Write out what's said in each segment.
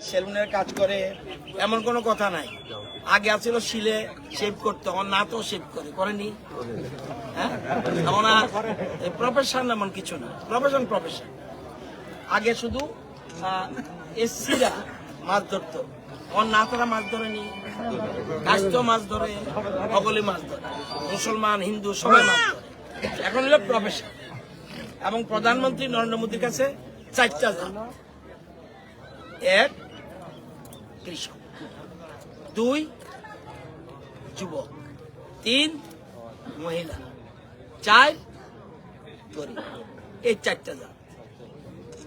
সেলুনের কাজ করে এমন কোনো কথা নাই। আগে আছিল শিলে শেভ করতে, এখন না তো শেভ করেনি। হ্যাঁ, এমন প্রফেশন এমন কিছু না, প্রফেশন। আগে শুধু এসসিরা মাছ ধরতো, এখন না তারা মাছ ধরেনি, কাস্ত মাছ ধরে, অগলি মাছ ধরে, মুসলমান হিন্দু সবাই মাছ ধরে। এখন হলো প্রফেশন। এবং প্রধানমন্ত্রী নরেন্দ্র মোদীর কাছে 4টা জাত: 1 কৃষক, 2 যুবক, 3 মহিলা, 4 গরিব। এই 4টা জাত।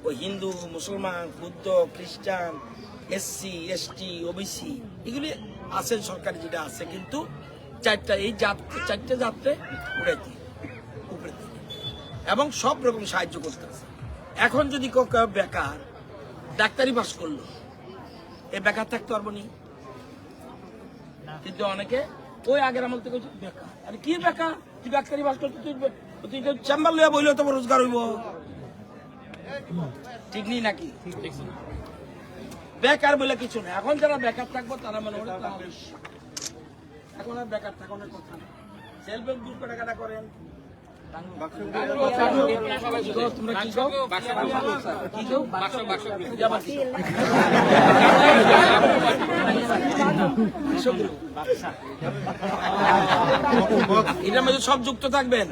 ওই হিন্দু, মুসলমান, বৌদ্ধ, খ্রিস্টান, এসসি, এসটি, ওবিসি এগুলি আছে সরকারি যেটা আছে, কিন্তু 4টা এই জাত, 4টা জাতকে উড়ে দিয়ে উপরে দিয়ে এবং সব রকম সাহায্য করতেছে। এখন যদি কেউ বেকার ডাক্তারি পাস করলো, এ বেকার থাকতে পারবো নি? কিন্তু অনেকে ওই আগের আমল থেকে বেকার। আরে কি বেকার? তুই ডাক্তারি পাস করতে তুই চেম্বার লইয়া বইলে তো রোজগার হইব, ঠিক নেই নাকি? বেকার বলে কিছু নেই। এখন যারা বেকার থাকবো তারা মনে করে এখন আর বেকার থাকার কথা না। সেলফ হেল্প গ্রুপ টাকাটা করেন। এটার মধ্যে সব যুক্ত থাকবেন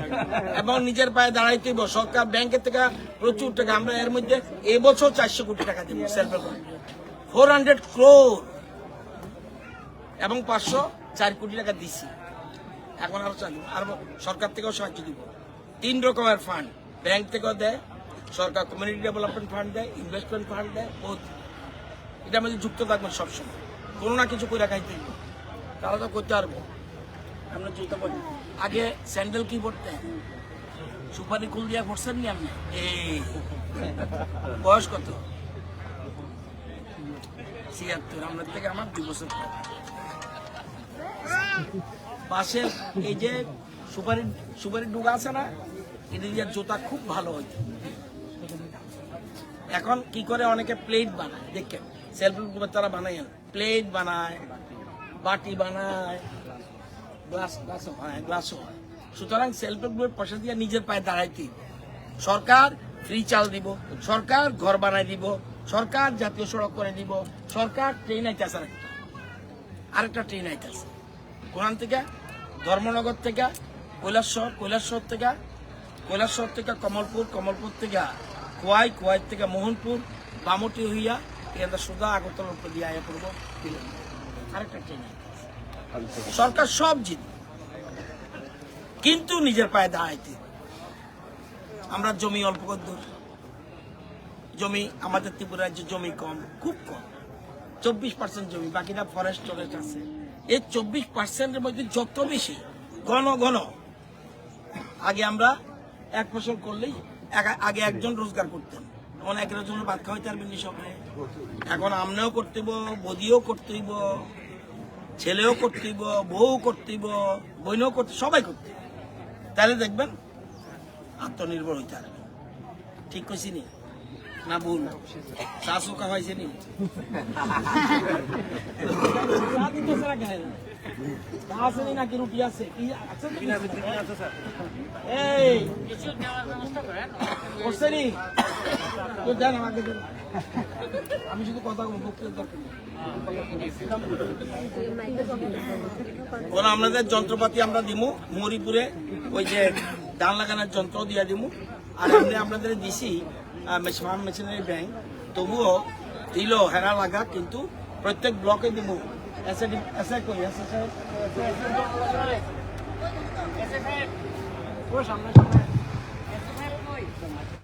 এবং নিজের পায়ে দাঁড়াইতে হইব। সরকার ব্যাংকের থেকে প্রচুর টাকা, আমরা এর মধ্যে এবছর 400 কোটি টাকা দিব সেলফ হেল্প, 400 crore এবং 504 কোটি টাকা দিছি। এখন আরো চালু, আর সরকার থেকেও সাহায্য দিব। 3 রকমের ফান্ড, ব্যাংক থেকেও দেয়, সরকার কমিউনিটি ডেভেলপমেন্ট ফান্ড দেয়, ইনভেস্টমেন্ট ফান্ড দেয়, বহুত। এটার মধ্যে যুক্ত থাকবেন সবসময়। কোনো না কিছু করে খাইতে হইব, তাহলে তো করতে পারবো। আমরা জুতো পড়ি, আগে স্যান্ডেল কি পড়তেন? সুপারি কুল দিয়া পড়ছেন নি আপনি? এই বয়স কত? 76। আপনার থেকে আমার 2 বছর পর। পাশের এই যে সুপারির ডুগা আছে না, এটা দিয়ে জুতা খুব ভালো হইত। এখন কি করে অনেকে প্লেট বানায়, দেখেন সেলফ হেল্প গ্রুপের তারা বানায়, প্লেট বানায়, বাটি বানায়, গ্লাসও হয়। সুতরাং সেলফ হেল্প গ্রুপের পয়সা দিয়ে নিজের পায়ে দাঁড়াইতে সরকার ফ্রি চাল দিব, সরকার ঘর বানাই দিব, সরকার জাতীয় সড়ক করে দিব, সরকার ট্রেন আইতেছে, আরেকটা ট্রেন আইতেছে কোরআন থেকে, ধর্মনগর থেকে কৈলাসহর থেকে কমলপুর থেকে কোয়াই থেকে মোহনপুর, বামটি হইয়া এখানে সোজা আগরতলার উপর দিয়ে আয়া পড়বো। আরেকটা ট্রেন সরকার সব জিত, কিন্তু নিজের পায়ে দাঁড়াইতে। আমরা জমি অল্প কদ্দুর জমি, আমাদের ত্রিপুরা রাজ্যে জমি কম, খুব কম, 24% জমি, বাকিটা ফরেস্ট আছে। এই 24%-এর মধ্যে যত বেশি ঘন আগে আমরা এক ফসল করলেই আগে একজন রোজগার করতেন, এখন একের জন্য ভাত খাওয়াইতে পারবেন সবাই। এখন আমনেও করতে হইব, বদিও করতে হইব, ছেলেও করতে হইব, বউ করতে হইব, বইনও করতে, সবাই করতে। তাহলে দেখবেন আত্মনির্ভর হইতে পারবে। ঠিক কইছি নি না ভুল? চা চোখা হয়েছে নি? নাকি রুটি আছে? আমি শুধু কথা বলবো। আপনাদের যন্ত্রপাতি আমরা দিমু মরিপুরে, ওই যে ধান লাগানোর যন্ত্র দিয়া দিমু। আর এমনি আপনাদের দিছি ফার্ম মেশিনারি ব্যাংক, তবুও দিল হেরা লাগা, কিন্তু প্রত্যেক ব্লকে দিব। সামনে